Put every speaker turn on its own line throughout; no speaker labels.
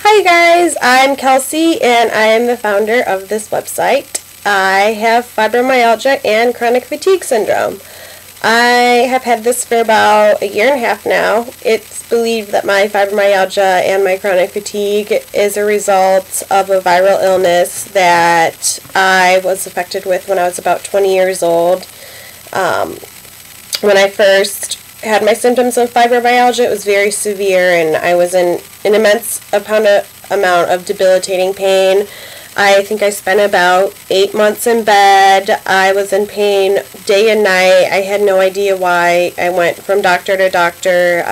Hi guys, I'm Kelsey and I am the founder of this website. I have fibromyalgia and chronic fatigue syndrome. I have had this for about a year and a half now. It's believed that my fibromyalgia and my chronic fatigue is a result of a viral illness that I was affected with when I was about 20 years old. When I first had my symptoms of fibromyalgia, it was very severe and I was in an immense amount of debilitating pain. I think I spent about 8 months in bed. I was in pain day and night. I had no idea why. I went from doctor to doctor.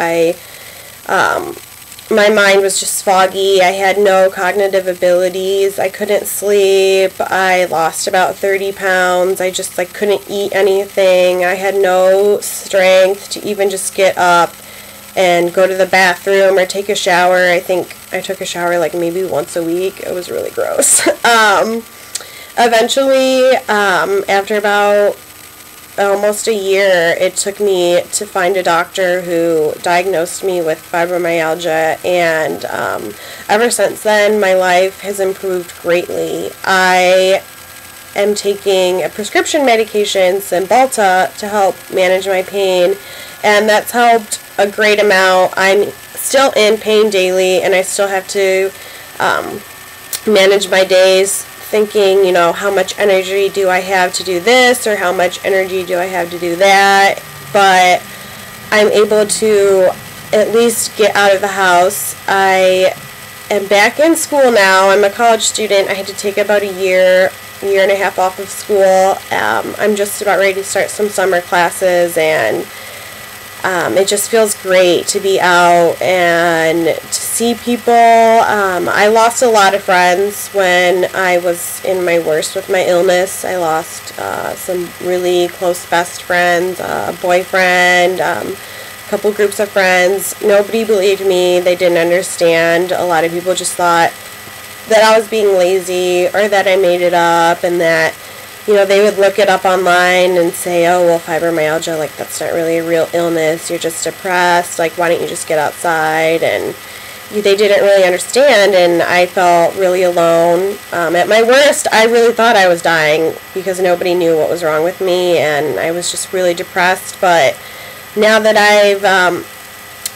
My mind was just foggy. I had no cognitive abilities. I couldn't sleep. I lost about 30 pounds. I just couldn't eat anything. I had no strength to even just get up and go to the bathroom or take a shower. I think I took a shower maybe once a week. It was really gross. Eventually, after about almost a year, it took me to find a doctor who diagnosed me with fibromyalgia, and ever since then my life has improved greatly. I am taking a prescription medication, Cymbalta, to help manage my pain, and that's helped a great amount. I'm still in pain daily, and I still have to manage my days thinking, how much energy do I have to do this, or how much energy do I have to do that, but I'm able to at least get out of the house. I am back in school now. I'm a college student. I had to take about a year and a half off of school. I'm just about ready to start some summer classes, and it just feels great to be out and to see people. I lost a lot of friends when I was in my worst with my illness. I lost some really close best friends, a boyfriend, a couple groups of friends. Nobody believed me. They didn't understand. A lot of people just thought that I was being lazy or that I made it up, and that they would look it up online and say, oh, well, fibromyalgia, that's not really a real illness. You're just depressed. Why don't you just get outside? And they didn't really understand, and I felt really alone. At my worst, I really thought I was dying because nobody knew what was wrong with me, and I was just really depressed. But now that I've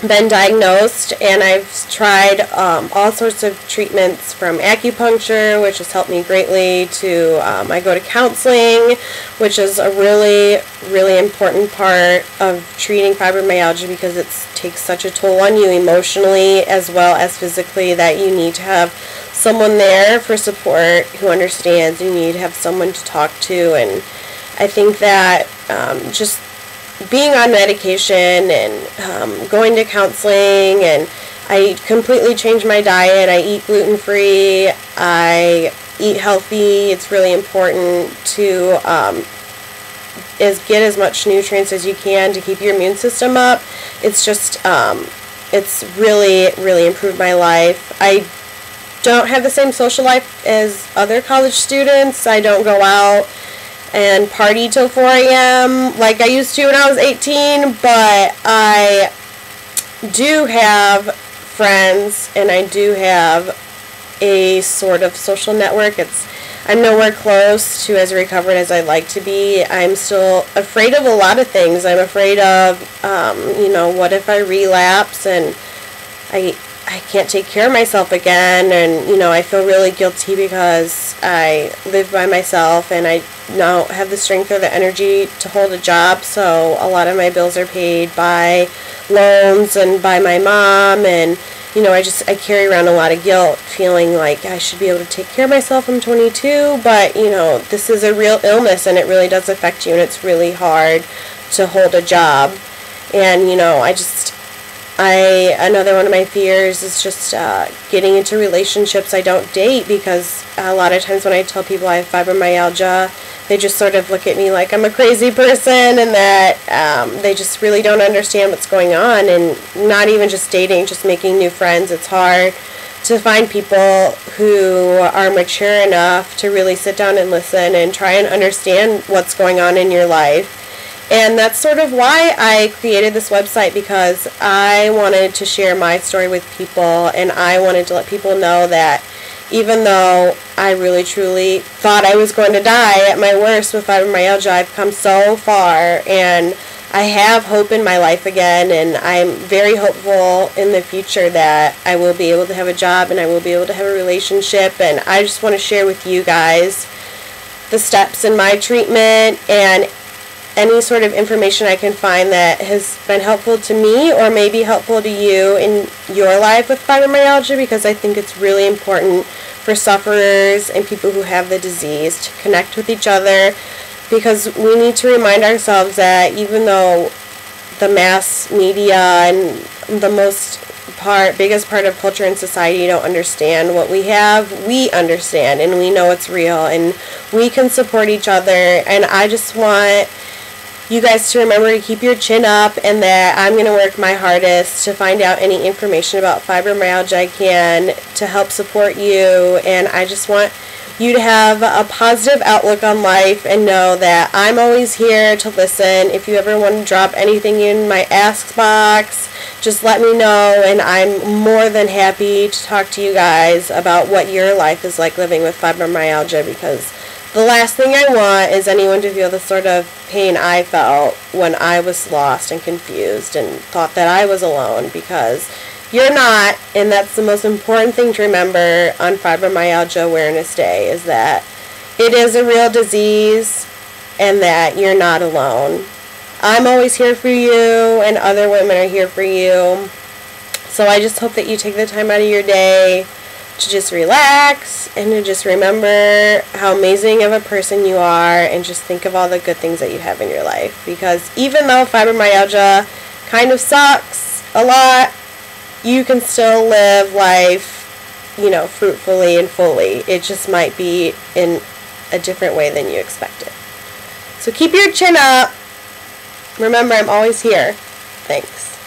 been diagnosed, and I've tried all sorts of treatments, from acupuncture, which has helped me greatly, to I go to counseling, which is a really, really important part of treating fibromyalgia because it takes such a toll on you emotionally as well as physically that you need to have someone there for support who understands. You need to have someone to talk to, and I think that just being on medication and going to counseling, and I completely changed my diet. I eat gluten-free. I eat healthy. It's really important to get as much nutrients as you can to keep your immune system up. It's just it's really, really improved my life. I don't have the same social life as other college students. I don't go out and party till 4 a.m. like I used to when I was 18, but I do have friends, and I do have a sort of social network. I'm nowhere close to as recovered as I'd like to be. I'm still afraid of a lot of things. I'm afraid of, what if I relapse and I can't take care of myself again, and I feel really guilty because I live by myself and I don't have the strength or the energy to hold a job, so a lot of my bills are paid by loans and by my mom, and I carry around a lot of guilt, feeling like I should be able to take care of myself. I'm 22, but this is a real illness and it really does affect you, and it's really hard to hold a job. And another one of my fears is just getting into relationships. I don't date because a lot of times when I tell people I have fibromyalgia, they just sort of look at me like I'm a crazy person, and that they just really don't understand what's going on. And not even just dating, just making new friends. It's hard to find people who are mature enough to really sit down and listen and try and understand what's going on in your life. And that's sort of why I created this website, because I wanted to share my story with people, and I wanted to let people know that even though I really truly thought I was going to die at my worst with fibromyalgia, I've come so far, and I have hope in my life again, and I'm very hopeful in the future that I will be able to have a job and I will be able to have a relationship. And I just want to share with you guys the steps in my treatment and any sort of information I can find that has been helpful to me or maybe helpful to you in your life with fibromyalgia, because I think it's really important for sufferers and people who have the disease to connect with each other, because we need to remind ourselves that even though the mass media and the biggest part of culture and society don't understand what we have, we understand, and we know it's real, and we can support each other. And I just want you guys to remember to keep your chin up, and that I'm going to work my hardest to find out any information about fibromyalgia I can to help support you. And I just want you to have a positive outlook on life and know that I'm always here to listen. If you ever want to drop anything in my ask box, just let me know, and I'm more than happy to talk to you guys about what your life is like living with fibromyalgia, because the last thing I want is anyone to feel the sort of pain I felt when I was lost and confused and thought that I was alone, because you're not. And that's the most important thing to remember on Fibromyalgia Awareness Day, is that it is a real disease and that you're not alone. I'm always here for you, and other women are here for you. So I just hope that you take the time out of your day to just relax and to just remember how amazing of a person you are, and just think of all the good things that you have in your life. Because even though fibromyalgia kind of sucks a lot, you can still live life, fruitfully and fully. It just might be in a different way than you expected. So keep your chin up. Remember, I'm always here. Thanks.